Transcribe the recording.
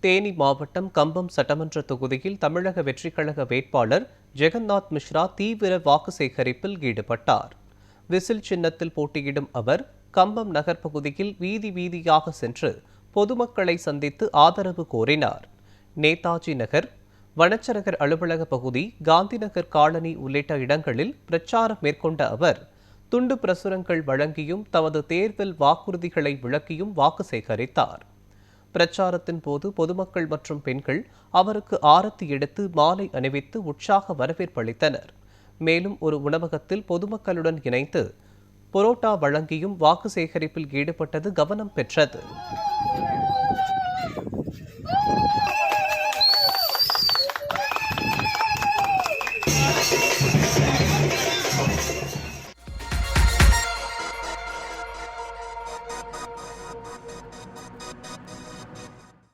தேனி மாவட்டம் கம்பம் சட்டமன்ற தொகுதியில் தமிழக வெற்றிக்கழக வேட்பாளர் ஜெகந்நாத் மிஸ்ரா தீவிர வாக்கு சேகரிப்பில் ஈடுபட்டார். விசில் சின்னத்தில் போட்டியிடும் அவர் கம்பம் நகர் பகுதியில் வீதி வீதியாக சென்று பொதுமக்களை சந்தித்து ஆதரவு கோரினார். நேதாஜி நகர், வனச்சரகர் அலுவலக பகுதி, காந்திநகர் காலனி உள்ளிட்ட இடங்களில் பிரச்சாரம் மேற்கொண்ட அவர் துண்டு பிரசுரங்கள் வழங்கியும் தமது தேர்தல் வாக்குறுதிகளை விளக்கியும் வாக்கு சேகரித்தார். பிரச்சாரத்தின் போது பொதுமக்கள் மற்றும் பெண்கள் அவருக்கு ஆரத்தி எடுத்து மாலை அணிவித்து உற்சாக வரவேற்பு அளித்தனர். மேலும் ஒரு உணவகத்தில் பொதுமக்களுடன் இணைந்து புரோட்டா வழங்கியும் வாக்கு சேகரிப்பில் ஈடுபட்டது கவனம் பெற்றது.